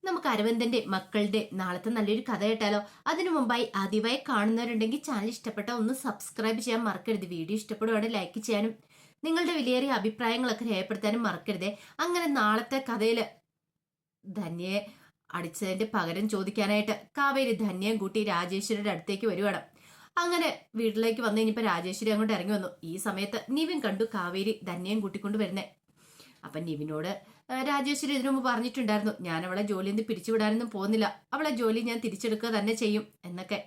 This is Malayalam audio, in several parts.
നമുക്ക് അരവിന്ദന്റെ മക്കളുടെ നാളത്തെ നല്ലൊരു കഥ കേട്ടാലോ? അതിനു മുമ്പായി ആദ്യമായി കാണുന്നവരുണ്ടെങ്കിൽ ചാനൽ ഇഷ്ടപ്പെട്ട ഒന്ന് സബ്സ്ക്രൈബ് ചെയ്യാൻ മറക്കരുത്. വീഡിയോ ഇഷ്ടപ്പെടുവാണെങ്കിൽ ലൈക്ക് ചെയ്യാനും നിങ്ങളുടെ വിലയേറിയ അഭിപ്രായങ്ങളൊക്കെ രേഖപ്പെടുത്താനും മറക്കരുതേ. അങ്ങനെ നാളത്തെ കഥയില് ധന്യയെ അടിച്ചതിന്റെ പകരം ചോദിക്കാനായിട്ട് കാവേരി ധന്യയും കൂട്ടി രാജേശ്വരിയുടെ അടുത്തേക്ക് വരുവാണ്. അങ്ങനെ വീട്ടിലേക്ക് വന്നു കഴിഞ്ഞപ്പോ രാജേശ്വരി അങ്ങോട്ട് ഇറങ്ങി വന്നു. ഈ സമയത്ത് നിവിൻ കണ്ടു കാവേരി ധന്യയും കൂട്ടിക്കൊണ്ട് വരുന്നേ. അപ്പൊ നിവിനോട് രാജേശ്വരി ഇതിനു മുമ്പ് പറഞ്ഞിട്ടുണ്ടായിരുന്നു, ഞാൻ അവളെ ജോലിയിൽ നിന്ന് പിരിച്ചുവിടാനൊന്നും പോകുന്നില്ല, അവളെ ജോലി ഞാൻ തിരിച്ചെടുക്കുക തന്നെ ചെയ്യും എന്നൊക്കെ.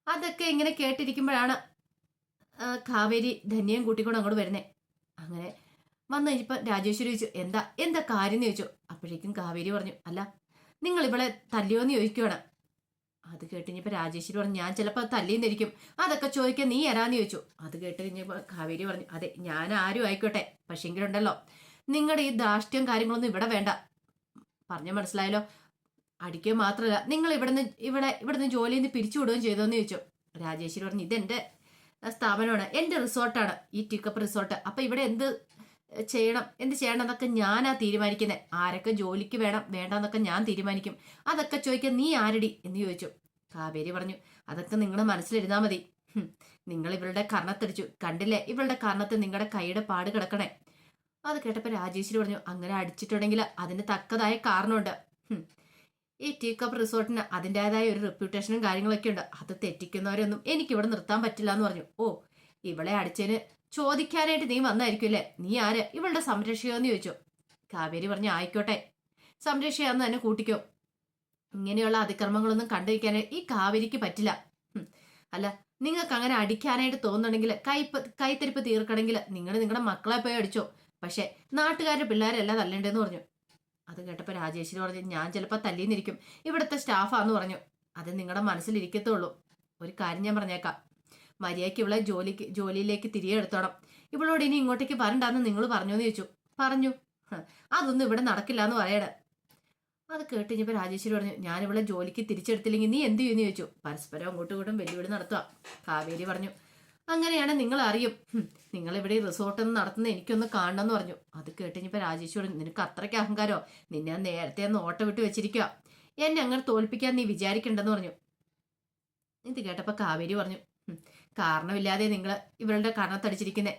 അതൊക്കെ ഇങ്ങനെ കേട്ടിരിക്കുമ്പോഴാണ് കാവേരി ധന്യയും കൂട്ടിക്കൊണ്ട് അങ്ങോട്ട് വരുന്നേ. അങ്ങനെ വന്നു കഴിഞ്ഞപ്പോ രാജേശ്വരി ചോദിച്ചു, എന്താ എന്താ കാര്യം എന്ന് ചോദിച്ചു. അപ്പോഴേക്കും കാവേരി പറഞ്ഞു, അല്ല നിങ്ങൾ ഇവളെ തല്ലിയോന്ന് ചോദിക്കുവാണ്. അത് കേട്ട് കഴിഞ്ഞപ്പോ രാജേശ്വരി പറഞ്ഞു, ഞാൻ ചിലപ്പോൾ തല്ലിന്നിരിക്കും, അതൊക്കെ ചോദിക്കാൻ നീ ആരാന്ന് ചോദിച്ചു. അത് കേട്ട് കഴിഞ്ഞപ്പോ കാവേരി പറഞ്ഞു, അതെ ഞാൻ ആരും ആയിക്കോട്ടെ, പക്ഷെങ്കിലുണ്ടല്ലോ നിങ്ങളുടെ ഈ ധാർഷ്ട്യം കാര്യങ്ങളൊന്നും ഇവിടെ വേണ്ട. പറഞ്ഞ മനസ്സിലായല്ലോ? അടിക്കുക മാത്രമല്ല നിങ്ങൾ ഇവിടുന്ന് ജോലിയിൽ നിന്ന് പിരിച്ചുവിടുകയും ചെയ്തോന്ന് ചോദിച്ചു. രാജേശ്വരി പറഞ്ഞു, ഇതെന്റെ സ്ഥാപനമാണ്, എന്റെ റിസോർട്ടാണ് ഈ ടീക്കപ്പ് റിസോർട്ട്. അപ്പൊ ഇവിടെ എന്ത് ചെയ്യണം എന്നൊക്കെ ഞാനാ തീരുമാനിക്കുന്നത്. ആരൊക്കെ ജോലിക്ക് വേണ്ടെന്നൊക്കെ ഞാൻ തീരുമാനിക്കും. അതൊക്കെ ചോദിക്കാൻ നീ ആരടി എന്ന് ചോദിച്ചു. കാവേരി പറഞ്ഞു, അതൊക്കെ നിങ്ങൾ മനസ്സിലിരുന്നാ മതി. നിങ്ങൾ ഇവളുടെ കർണത്തടിച്ചു, കണ്ടില്ലേ ഇവളുടെ കർണത്ത് നിങ്ങളുടെ കൈയുടെ പാട് കിടക്കണേ. അത് കേട്ടപ്പോ രാജേശ്വരി പറഞ്ഞു, അങ്ങനെ അടിച്ചിട്ടുണ്ടെങ്കിൽ അതിന് തക്കതായ കാരണമുണ്ട്. ഈ ടീ കപ്പ് റിസോർട്ടിന് അതിൻ്റെതായ ഒരു റെപ്യൂട്ടേഷനും കാര്യങ്ങളൊക്കെ ഉണ്ട്. അത് തെറ്റിക്കുന്നവരൊന്നും എനിക്കിവിടെ നിർത്താൻ പറ്റില്ല എന്ന് പറഞ്ഞു. ഓ, ഇവളെ അടിച്ചതിന് ചോദിക്കാനായിട്ട് നീ വന്നായിരിക്കുമല്ലേ, നീ ആര് ഇവളുടെ സംരക്ഷകയെന്ന് ചോദിച്ചു. കാവേരി പറഞ്ഞു, ആയിക്കോട്ടെ, സംരക്ഷകയെന്ന് തന്നെ കൂട്ടിക്കോ. ഇങ്ങനെയുള്ള അതിക്രമങ്ങളൊന്നും കണ്ടിരിക്കാനായി ഈ കാവേരിക്ക് പറ്റില്ല. അല്ല, നിങ്ങൾക്ക് അങ്ങനെ അടിക്കാനായിട്ട് തോന്നുന്നുണ്ടെങ്കിൽ കൈത്തരിപ്പ് തീർക്കണമെങ്കിൽ നിങ്ങളുടെ മക്കളെ പോയി അടിച്ചോ, പക്ഷെ നാട്ടുകാരുടെ പിള്ളേരല്ല തല്ലേണ്ടതെന്ന് പറഞ്ഞു. അത് കേട്ടപ്പോൾ രാജേശ്വരി പറഞ്ഞു, ഞാൻ ചിലപ്പോൾ തല്ലിന്നിരിക്കും, ഇവിടുത്തെ സ്റ്റാഫാന്ന് പറഞ്ഞു. അത് നിങ്ങളുടെ മനസ്സിലിരിക്കത്തുള്ളൂ. ഒരു കാര്യം ഞാൻ പറഞ്ഞേക്കാം, മര്യാദയ്ക്ക് ഇവളെ ജോലിയിലേക്ക് തിരികെ എടുത്തോണം. ഇവളോട് ഇനി ഇങ്ങോട്ടേക്ക് വരണ്ടാന്ന് നിങ്ങൾ പറഞ്ഞോന്ന് ചോദിച്ചു. പറഞ്ഞു. അതൊന്നും ഇവിടെ നടക്കില്ല എന്ന് പറയണ. അത് കേട്ട് കഴിഞ്ഞപ്പോൾ രാജേശ്വരി പറഞ്ഞു, ഞാൻ ഇവളെ ജോലിക്ക് തിരിച്ചെടുത്തില്ലെങ്കിൽ നീ എന്ത് ചെയ്യുമെന്ന് ചോദിച്ചു. പരസ്പരം അങ്ങോട്ടും ഇങ്ങോട്ടും വെല്ലുവിളി നടത്തുക. കാവേരി പറഞ്ഞു, അങ്ങനെയാണ് നിങ്ങൾ അറിയും, നിങ്ങൾ ഇവിടെ റിസോർട്ടൊന്നും നടത്തുന്ന എനിക്കൊന്ന് കാണണമെന്ന് പറഞ്ഞു. അത് കേട്ട് കഴിഞ്ഞപ്പോൾ രാജേശ്വരി, നിനക്ക് അത്രയ്ക്ക് അഹങ്കാരോ, നിന്നെ നേരത്തെ ഒന്ന് ഓട്ട വിട്ട് വെച്ചിരിക്കുക, എന്നെ അങ്ങനെ തോൽപ്പിക്കാൻ നീ വിചാരിക്കണ്ടെന്ന് പറഞ്ഞു. ഇത് കേട്ടപ്പോൾ കാവേരി പറഞ്ഞു, കാരണമില്ലാതെ നിങ്ങൾ ഇവളുടെ കർണത്തടിച്ചിരിക്കുന്നേ,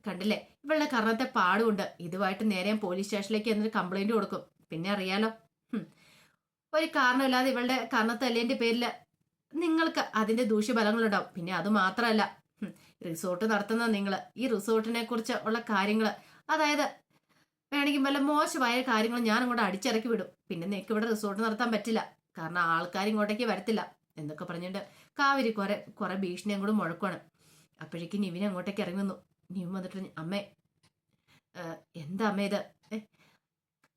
കണ്ടില്ലേ ഇവളുടെ കർണത്തെ പാടുണ്ട്, ഇതുമായിട്ട് നേരെ പോലീസ് സ്റ്റേഷനിലേക്ക് എന്നൊരു കംപ്ലൈന്റ് കൊടുക്കും. പിന്നെ അറിയാലോ, ഒരു കാരണമില്ലാതെ ഇവളുടെ കർണത്തല്ലേന്റെ പേരിൽ നിങ്ങൾക്ക് അതിന്റെ ദൂഷ്യഫലങ്ങളുണ്ടാവും. പിന്നെ അത് മാത്രമല്ല, റിസോർട്ട് നടത്തുന്ന നിങ്ങൾ ഈ റിസോർട്ടിനെ കുറിച്ച് ഉള്ള കാര്യങ്ങൾ, അതായത് വേണമെങ്കിൽ വല്ല മോശമായ കാര്യങ്ങൾ ഞാൻ അങ്ങോട്ട് അടിച്ചിറക്കി വിടും. പിന്നെ നിനക്ക് ഇവിടെ റിസോർട്ട് നടത്താൻ പറ്റില്ല, കാരണം ആൾക്കാർ ഇങ്ങോട്ടേക്ക് വരത്തില്ല എന്നൊക്കെ പറഞ്ഞിട്ട് കാവേരി കുറെ ഭീഷണിയും കൂടെ മുഴക്കുവാണ്. അപ്പോഴേക്കും നിവിൻ അങ്ങോട്ടേക്ക് ഇറങ്ങി വന്നു. നിവിൻ വന്നിട്ട്, അമ്മേ എന്താ അമ്മേ ഇത്?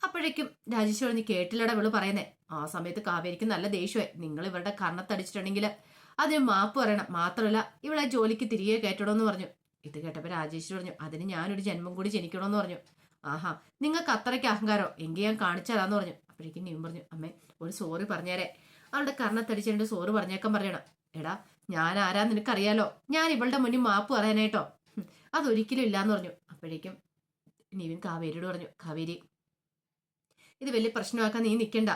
അപ്പോഴേക്കും രാജേശ്വരി, നീ കേട്ടില്ലട ഇവള് പറയുന്നേ. ആ സമയത്ത് കാവേരിക്ക് നല്ല ദേഷ്യമായി. നിങ്ങൾ ഇവരുടെ കർണത്തടിച്ചിട്ടുണ്ടെങ്കിൽ അതിന് മാപ്പ് പറയണം, മാത്രമല്ല ഇവളെ ജോലിക്ക് തിരികെ കയറ്റണമെന്ന് പറഞ്ഞു. ഇത് കേട്ടപ്പോൾ രാജേശ്വരി പറഞ്ഞു, അതിന് ഞാനൊരു ജന്മം കൂടി ജനിക്കണമെന്ന് പറഞ്ഞു. ആഹാ, നിങ്ങൾക്ക് അത്രയ്ക്ക് അഹങ്കാരോ, എങ്കിൽ ഞാൻ കാണിച്ചാലാന്ന് പറഞ്ഞു. അപ്പോഴേക്കും നീയും പറഞ്ഞു, അമ്മേ ഒരു സോറി പറഞ്ഞേരെ, അവളുടെ കർണത്തടിച്ചിട്ട് സോറി പറഞ്ഞേക്കാൻ പറയണം. എടാ, ഞാൻ ആരാന്ന് നിനക്കറിയാലോ, ഞാൻ ഇവളുടെ മുന്നിൽ മാപ്പ് പറയാനായിട്ടോ, അതൊരിക്കലും ഇല്ലാന്ന് പറഞ്ഞു. അപ്പോഴേക്കും നിവിൻ കാവേരിയോട് പറഞ്ഞു, കാവേരി ഇത് വലിയ പ്രശ്നമാക്കാൻ നീ നിൽക്കണ്ട,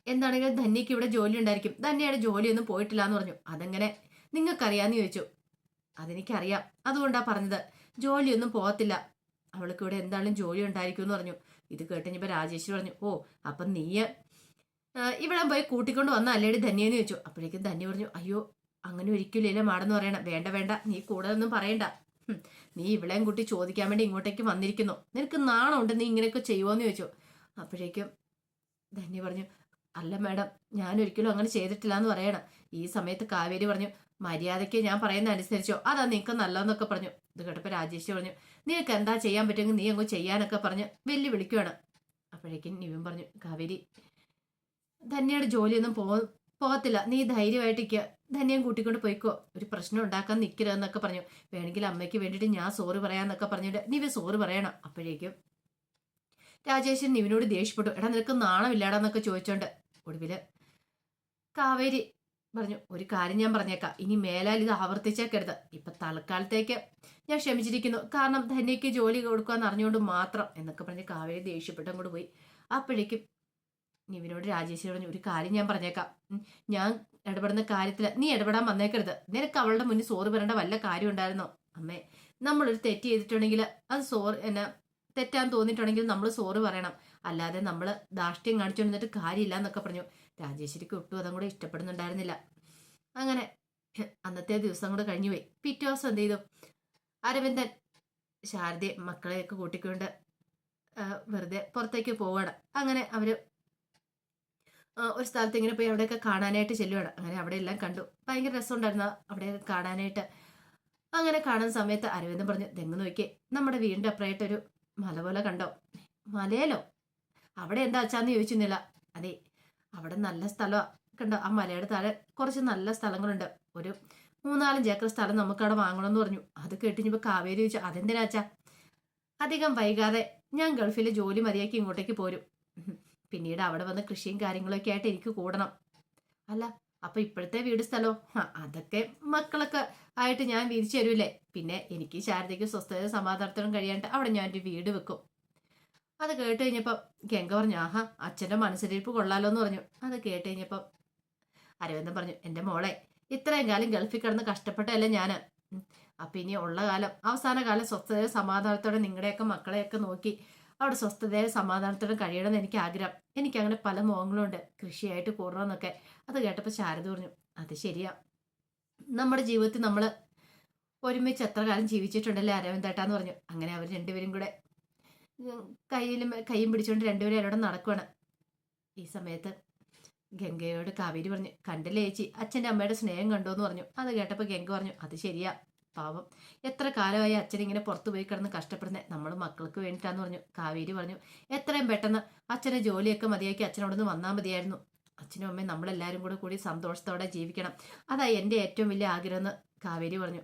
എന്താണെങ്കിലും ധന്യക്ക് ഇവിടെ ജോലി ഉണ്ടായിരിക്കും, ധന്യയുടെ ജോലിയൊന്നും പോയിട്ടില്ല എന്ന് പറഞ്ഞു. അതെങ്ങനെ നിങ്ങൾക്കറിയാന്ന് ചോദിച്ചു. അതെനിക്കറിയാം, അതുകൊണ്ടാ പറഞ്ഞത്, ജോലിയൊന്നും പോകത്തില്ല, അവൾക്ക് ഇവിടെ എന്തായാലും ജോലി ഉണ്ടായിരിക്കും എന്ന് പറഞ്ഞു. ഇത് കേട്ടുകഴിഞ്ഞപ്പോൾ രാജേശ്വരി പറഞ്ഞു, ഓ അപ്പം നീ ഇവിടെ പോയി കൂട്ടിക്കൊണ്ട് വന്ന അല്ലേടി ധന്യെന്ന് ചോദിച്ചു. അപ്പോഴേക്കും ധന്യ പറഞ്ഞു, അയ്യോ അങ്ങനെ ഒരിക്കലും ഇല്ല മാടെന്ന് പറയണം, വേണ്ട വേണ്ട, നീ കൂടുതലൊന്നും പറയണ്ട, നീ ഇവളെയും കൂട്ടി ചോദിക്കാൻ വേണ്ടി ഇങ്ങോട്ടേക്ക് വന്നിരിക്കുന്നു, നിനക്ക് നാണമുണ്ട്, നീ ഇങ്ങനെയൊക്കെ ചെയ്യുമോന്ന് ചോദിച്ചു. അപ്പോഴേക്കും ധന്യ പറഞ്ഞു, അല്ല മാഡം, ഞാൻ ഒരിക്കലും അങ്ങനെ ചെയ്തിട്ടില്ല എന്ന് പറയണം. ഈ സമയത്ത് കാവേരി പറഞ്ഞു, മര്യാദയ്ക്ക് ഞാൻ പറയുന്ന അനുസരിച്ചോ, അതാ നിനക്ക് നല്ലതെന്നൊക്കെ പറഞ്ഞു. ഇത് കേട്ടപ്പോൾ രാജേശ്വരി പറഞ്ഞു, നിനക്ക് എന്താ ചെയ്യാൻ പറ്റുമെങ്കിൽ നീ അങ്ങ് ചെയ്യാനൊക്കെ പറഞ്ഞ് വെല്ലുവിളിക്കുകയാണ്. അപ്പോഴേക്കും നിവിൻ പറഞ്ഞു, കാവേരി ധന്യയുടെ ജോലിയൊന്നും പോകത്തില്ല, നീ ധൈര്യമായിട്ടിരിക്കുക, ധന്യം കൂട്ടിക്കൊണ്ട് പോയിക്കോ, ഒരു പ്രശ്നം ഉണ്ടാക്കാൻ നിൽക്കരുതെന്നൊക്കെ പറഞ്ഞു. വേണമെങ്കിൽ അമ്മയ്ക്ക് വേണ്ടിയിട്ട് ഞാൻ സോറി പറയാന്നൊക്കെ പറഞ്ഞിട്ട് നിവിൻ സോറി പറയണം. അപ്പോഴേക്കും രാജേശ്വരൻ നിവിനോട് ദേഷ്യപ്പെട്ടു, എടാ നിനക്ക് നാണമില്ലാടാന്നൊക്കെ ചോദിച്ചോണ്ട്. ഒടുവില് കാവേരി പറഞ്ഞു, ഒരു കാര്യം ഞാൻ പറഞ്ഞേക്കാം, ഇനി മേലാൽ ഇത് ആവർത്തിച്ചേക്കരുത്, ഇപ്പൊ തൽക്കാലത്തേക്ക് ഞാൻ ക്ഷമിച്ചിരിക്കുന്നു, കാരണം ധന്യയ്ക്ക് ജോലി കൊടുക്കാന്ന് അറിഞ്ഞുകൊണ്ട് മാത്രം എന്നൊക്കെ പറഞ്ഞ് കാവേരി ദേഷ്യപ്പെട്ട് അങ്ങോട്ട് പോയി. അപ്പോഴേക്കും നിവിനോട് രാജേശ്വരി പറഞ്ഞു, ഒരു കാര്യം ഞാൻ പറഞ്ഞേക്കാം. ഞാൻ ഇടപെടുന്ന കാര്യത്തിൽ നീ ഇടപെടാൻ വന്നേക്കരുത്. നിനക്ക് അവളുടെ മുന്നിൽ സോറി പറയേണ്ട വല്ല കാര്യം ഉണ്ടായിരുന്നോ? അമ്മേ, നമ്മളൊരു തെറ്റ് ചെയ്തിട്ടുണ്ടെങ്കിൽ അത് സോറി തെറ്റാന്ന് തോന്നിയിട്ടുണ്ടെങ്കിൽ നമ്മൾ സോറി പറയണം. അല്ലാതെ നമ്മൾ ധാർഷ്ട്യം കാണിച്ചുകൊണ്ടിട്ട് കാര്യമില്ല എന്നൊക്കെ പറഞ്ഞു. രാജേശ്വരിക്ക് ഒട്ടും അതും കൂടെ ഇഷ്ടപ്പെടുന്നുണ്ടായിരുന്നില്ല. അങ്ങനെ അന്നത്തെ ദിവസം കൂടെ കഴിഞ്ഞു പോയി. പിറ്റേ ദിവസം എന്ത് ചെയ്തു? അരവിന്ദൻ ശാരദയെ മക്കളെയൊക്കെ കൂട്ടിക്കൊണ്ട് വെറുതെ പുറത്തേക്ക് പോവാണ്. അങ്ങനെ അവര് ഒരു സ്ഥലത്ത് ഇങ്ങനെ പോയി അവിടെയൊക്കെ കാണാനായിട്ട് ചെല്ലുവാണ്. അങ്ങനെ അവിടെ എല്ലാം കണ്ടു. ഭയങ്കര രസമുണ്ടായിരുന്നു അവിടെ കാണാനായിട്ട്. അങ്ങനെ കാണുന്ന സമയത്ത് അരവിന്ദൻ പറഞ്ഞു, തെങ്ങ് നോക്കിയേ, നമ്മുടെ വീടിന്റെ അപ്പുറമായിട്ടൊരു മല പോലെ കണ്ടോ? മലയിലോ? അവിടെ എന്താ അച്ചാന്ന് ചോദിച്ചിരുന്നില്ല. അതെ, അവിടെ നല്ല സ്ഥലമാണ്. കണ്ടോ, ആ മലയുടെ താഴെ കുറച്ച് നല്ല സ്ഥലങ്ങളുണ്ട്. ഒരു 3-4 ഏക്കർ സ്ഥലം നമുക്കവിടെ വാങ്ങണമെന്ന് പറഞ്ഞു. അത് കേട്ടിഞ്ഞപ്പോ കാവേരി ചോദിച്ചു, അതെന്തിനാച്ചാ? അധികം വൈകാതെ ഞാൻ ഗൾഫിലെ ജോലി മതിയാക്കി ഇങ്ങോട്ടേക്ക് പോരും. പിന്നീട് അവിടെ വന്ന് കൃഷിയും കാര്യങ്ങളൊക്കെ ആയിട്ട് എനിക്ക് കൂടണം. അല്ല, അപ്പൊ ഇപ്പോഴത്തെ വീട് സ്ഥലോ? അതൊക്കെ മക്കളൊക്കെ ആയിട്ട് ഞാൻ വിരിച്ചു തരൂലേ. പിന്നെ എനിക്ക് ശാരദയ്ക്ക് സ്വസ്ഥത സമാധാനത്തോടും കഴിയാണ്ട് അവിടെ ഞാൻ ഒരു വീട് വെക്കും. അത് കേട്ട് കഴിഞ്ഞപ്പോ ഗംഗ പറഞ്ഞു, ആഹാ, അച്ഛന്റെ മനസ്സിലിരിപ്പ് കൊള്ളാലോ എന്ന് പറഞ്ഞു. അത് കേട്ട് കഴിഞ്ഞപ്പോ അരവിന്ദൻ പറഞ്ഞു, എന്റെ മോളെ, ഇത്രയും കാലം ഗൾഫിൽ കിടന്ന് കഷ്ടപ്പെട്ടല്ലേ ഞാന്. അപ്പൊ ഇനി ഉള്ള കാലം, അവസാന കാലം സ്വസ്ഥതയോ സമാധാനത്തോടെ നിങ്ങളുടെയൊക്കെ മക്കളെയൊക്കെ നോക്കി അവിടെ സ്വസ്ഥതയോ സമാധാനത്തോടെ കഴിയണമെന്ന് എനിക്ക് ആഗ്രഹം. എനിക്ക് അങ്ങനെ പല മോഹങ്ങളും ഉണ്ട്, കൃഷിയായിട്ട് കൂടണമെന്നൊക്കെ. അത് കേട്ടപ്പോൾ ശാരദ പറഞ്ഞു, അത് ശരിയാ, നമ്മുടെ ജീവിതത്തിൽ നമ്മൾ ഒരുമിച്ച് എത്ര കാലം ജീവിച്ചിട്ടുണ്ടല്ലേ അരവിന്ദേട്ടാന്ന് പറഞ്ഞു. അങ്ങനെ അവർ രണ്ടുപേരും കൂടെ കൈയും പിടിച്ചുകൊണ്ട് രണ്ടുപേരും അവിടെ നടക്കുവാണ്. ഈ സമയത്ത് ഗംഗയോട് കാവേരി പറഞ്ഞു, കണ്ടില്ലേ ചേച്ചി, അച്ഛൻ്റെ അമ്മയുടെ സ്നേഹം കണ്ടോന്ന് പറഞ്ഞു. അത് കേട്ടപ്പോൾ ഗംഗ പറഞ്ഞു, അത് ശരിയാ, പാവം, എത്ര കാലമായി അച്ഛൻ ഇങ്ങനെ പുറത്തു പോയി കിടന്ന് കഷ്ടപ്പെടുന്നത്, നമ്മൾ മക്കൾക്ക് വേണ്ടിയിട്ടാന്ന് പറഞ്ഞു. കാവേരി പറഞ്ഞു, എത്രയും പെട്ടെന്ന് അച്ഛനെ ജോലിയൊക്കെ മതിയാക്കി അച്ഛനോട് നിന്ന് വന്നാൽ മതിയായിരുന്നു. അച്ഛനും അമ്മയും നമ്മളെല്ലാവരും കൂടി സന്തോഷത്തോടെ ജീവിക്കണം, അതാ എൻ്റെ ഏറ്റവും വലിയ ആഗ്രഹം എന്ന് കാവേരി പറഞ്ഞു.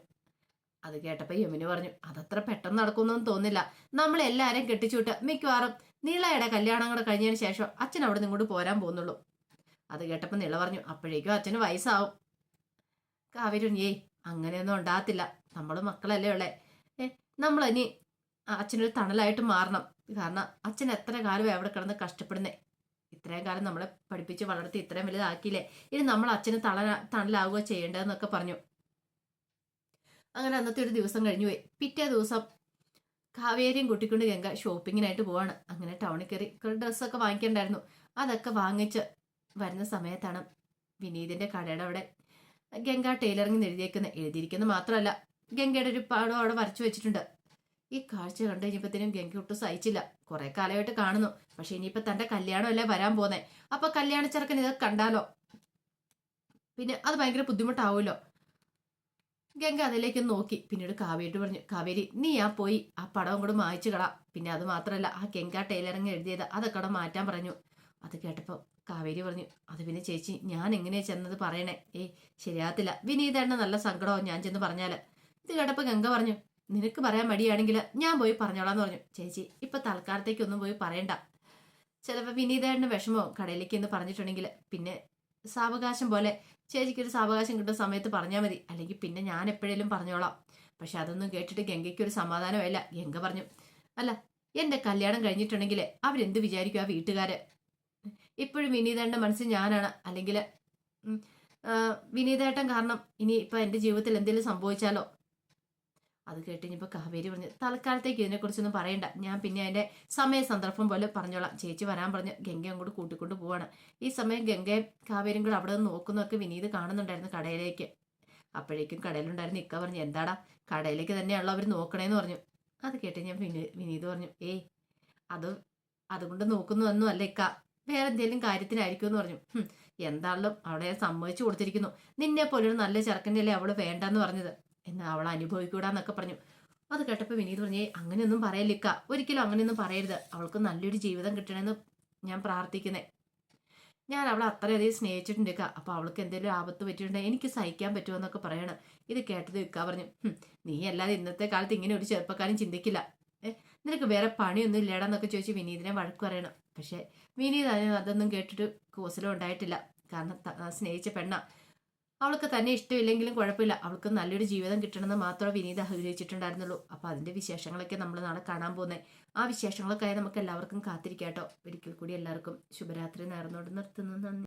അത് കേട്ടപ്പോൾ യമുന പറഞ്ഞു, അതത്ര പെട്ടെന്ന് നടക്കുമെന്നൊന്നും തോന്നില്ല. നമ്മളെല്ലാവരെയും കെട്ടിച്ചുവിട്ട് മിക്കവാറും നീളയുടെ കല്യാണം കൂടെ കഴിഞ്ഞതിന് ശേഷം അച്ഛൻ അവിടെ നിങ്ങോട്ട് പോരാൻ പോകുന്നുള്ളൂ. അത് കേട്ടപ്പോൾ നിള പറഞ്ഞു, അപ്പോഴേക്കും അച്ഛന് വയസ്സാവും. കാവേരി പറഞ്ഞു, ഏയ് അങ്ങനെയൊന്നും ഉണ്ടാകത്തില്ല, നമ്മൾ മക്കളല്ലേ ഉള്ളേ. നമ്മളിനി അച്ഛനൊരു തണലായിട്ട് മാറണം. കാരണം അച്ഛൻ എത്ര കാലമായി അവിടെ കിടന്ന് കഷ്ടപ്പെടുന്നേ. ഇത്രയും കാലം നമ്മളെ പഠിപ്പിച്ച് വളർത്തി ഇത്രയും വലുതാക്കിയില്ലേ, ഇനി നമ്മൾ അച്ഛന് തണലാവുക ചെയ്യേണ്ടതെന്നൊക്കെ പറഞ്ഞു. അങ്ങനെ അന്നത്തെ ഒരു ദിവസം കഴിഞ്ഞു പോയി. പിറ്റേ ദിവസം കാവേരിയും കുട്ടിക്കൊണ്ട് ഗംഗ ഷോപ്പിങ്ങിനായിട്ട് പോവാണ്. അങ്ങനെ ടൗണിൽ കയറി ഡ്രസ്സൊക്കെ വാങ്ങിക്കണ്ടായിരുന്നു. അതൊക്കെ വാങ്ങിച്ച് വരുന്ന സമയത്താണ് വിനീതിന്റെ കടയുടെ അവിടെ ഗംഗ ടൈലറിംഗ് എഴുതിയിരിക്കുന്നത് മാത്രമല്ല, ഗംഗയുടെ ഒരു പടം അവിടെ വരച്ചു വെച്ചിട്ടുണ്ട്. ഈ കാഴ്ച കണ്ടു കഴിഞ്ഞപ്പോഴത്തേനും ഗംഗ ഒട്ടും സഹിച്ചില്ല. കുറെ കാലമായിട്ട് കാണുന്നു, പക്ഷെ ഇനിയിപ്പോ തന്റെ കല്യാണമല്ലേ വരാൻ പോന്നെ. അപ്പൊ കല്യാണ ചെറുക്കൻ ഇതൊക്കെ കണ്ടാലോ, പിന്നെ അത് ഭയങ്കര ബുദ്ധിമുട്ടാവുമല്ലോ. ഗംഗ അതിലേക്ക് നോക്കി. പിന്നീട് കാവേരി പറഞ്ഞു, കാവേരി നീ പോയി ആ പടവും കൂടെ മായ്ച്ചു കളാ. പിന്നെ അത് മാത്രമല്ല, ആ ഗംഗ ടൈലറിംഗ് എഴുതിയത് അതൊക്കെ അവിടെ മാറ്റാൻ പറഞ്ഞു. അത് കേട്ടപ്പോൾ കാവേരി പറഞ്ഞു, അത് പിന്നെ ചേച്ചി ഞാൻ എങ്ങനെയാ ചെന്നത് പറയണേ? ശരിയാകത്തില്ല, വിനീതേട്ടന് നല്ല സങ്കടമാവും ഞാൻ ചെന്ന് പറഞ്ഞാല്. ഇത് കേട്ടപ്പോൾ ഗംഗ പറഞ്ഞു, നിനക്ക് പറയാൻ മടിയാണെങ്കിൽ ഞാൻ പോയി പറഞ്ഞോളാന്ന് പറഞ്ഞു. ചേച്ചി ഇപ്പൊ തൽക്കാലത്തേക്കൊന്നും പോയി പറയണ്ട, ചിലപ്പോൾ വിനീതേട്ടന് വിഷമോ കടയിലേക്ക് എന്ന് പറഞ്ഞിട്ടുണ്ടെങ്കിൽ പിന്നെ സാവകാശം പോലെ ചേച്ചിക്കൊരു സാവകാശം കിട്ടുന്ന സമയത്ത് പറഞ്ഞാൽ മതി, അല്ലെങ്കിൽ പിന്നെ ഞാൻ എപ്പോഴേലും പറഞ്ഞോളാം. പക്ഷെ അതൊന്നും കേട്ടിട്ട് ഗംഗയ്ക്കൊരു സമാധാനമല്ല. ഗംഗ പറഞ്ഞു, അല്ല എന്റെ കല്യാണം കഴിഞ്ഞിട്ടുണ്ടെങ്കിൽ അവരെന്ത് വിചാരിക്കും ആ വീട്ടുകാര്? ഇപ്പോഴും വിനീതേട്ടൻ്റെ മനസ്സിൽ ഞാനാണ്, അല്ലെങ്കിൽ വിനീതേട്ടൻ കാരണം ഇനി ഇപ്പൊ എന്റെ ജീവിതത്തിൽ എന്തെങ്കിലും സംഭവിച്ചാലോ? അത് കേട്ടിനിപ്പോൾ കാവേരി പറഞ്ഞു, തൽക്കാലത്തേക്ക് ഇതിനെക്കുറിച്ചൊന്നും പറയണ്ട, ഞാൻ പിന്നെ അതിന്റെ സമയ സന്ദർഭം പോലെ പറഞ്ഞോളാം. ചേച്ചി വരാൻ പറഞ്ഞ് ഗംഗ അങ്ങോട്ട് കൂട്ടിക്കൊണ്ട് പോവാണ്. ഈ സമയം ഗംഗയും കാവേരിയും കൂടെ അവിടെ നിന്ന് നോക്കുന്നതൊക്കെ വിനീത് കാണുന്നുണ്ടായിരുന്നു കടയിലേക്ക്. അപ്പോഴേക്കും കടയിലുണ്ടായിരുന്നു ഇക്ക പറഞ്ഞു, എന്താടാ കടയിലേക്ക് തന്നെയാണല്ലോ അവർ നോക്കണേന്ന് പറഞ്ഞു. അത് കേട്ട് ഞാൻ വിനീത് പറഞ്ഞു, അതുകൊണ്ട് നോക്കുന്നതൊന്നും അല്ല ഇക്ക, വേറെ എന്തെങ്കിലും കാര്യത്തിനായിരിക്കും എന്ന് പറഞ്ഞു. എന്താണല്ലോ അവിടെ സമ്മതിച്ചു കൊടുത്തിരിക്കുന്നു, നിന്നെ പോലൊരു നല്ല ചെറുക്കൻ്റെ അല്ലേ അവള് വേണ്ടെന്ന് പറഞ്ഞത്, എന്നാൽ അവൾ അനുഭവിക്കൂടാന്നൊക്കെ പറഞ്ഞു. അത് കേട്ടപ്പോൾ വിനീത് പറഞ്ഞേ, അങ്ങനെയൊന്നും പറയല്ലിക്ക, ഒരിക്കലും അങ്ങനെയൊന്നും പറയരുത്, അവൾക്ക് നല്ലൊരു ജീവിതം കിട്ടണമെന്ന് ഞാൻ പ്രാർത്ഥിക്കുന്നേ. ഞാൻ അവളെ അത്രയധികം സ്നേഹിച്ചിട്ടുണ്ട് ഇക്ക, അപ്പൊ അവൾക്ക് എന്തെങ്കിലും ആപത്ത് പറ്റിയിട്ടുണ്ടെങ്കിൽ എനിക്ക് സഹിക്കാൻ പറ്റുമെന്നൊക്കെ പറയണം. ഇത് കേട്ടത് ഇക്ക പറഞ്ഞു, നീ അല്ലാതെ ഇന്നത്തെ കാലത്ത് ഇങ്ങനെ ഒരു ചെറുപ്പക്കാരും ചിന്തിക്കില്ല, നിനക്ക് വേറെ പണിയൊന്നും ഇല്ലേടാന്നൊക്കെ ചോദിച്ച് വിനീതിനെ വഴക്ക് പറയണം. പക്ഷെ വിനീത് അതൊന്നും കേട്ടിട്ട് കൂസലും ഉണ്ടായിട്ടില്ല. കാരണം സ്നേഹിച്ച പെണ്ണ, അവൾക്ക് തന്നെ ഇഷ്ടമില്ലെങ്കിലും കുഴപ്പമില്ല, അവൾക്ക് നല്ലൊരു ജീവിതം കിട്ടണമെന്ന് മാത്രമേ വിനീത ആഗ്രഹിച്ചിട്ടുണ്ടായിരുന്നുള്ളൂ. അപ്പൊ അതിന്റെ വിശേഷങ്ങളൊക്കെ നമ്മൾ നാളെ കാണാൻ പോകുന്നത്. ആ വിശേഷങ്ങളൊക്കെ നമുക്ക് എല്ലാവർക്കും കാത്തിരിക്കാട്ടോ. ഒരിക്കൽ കൂടി എല്ലാവർക്കും ശുഭരാത്രി നേർന്നോട് നിർത്തുന്നു. നന്ദി.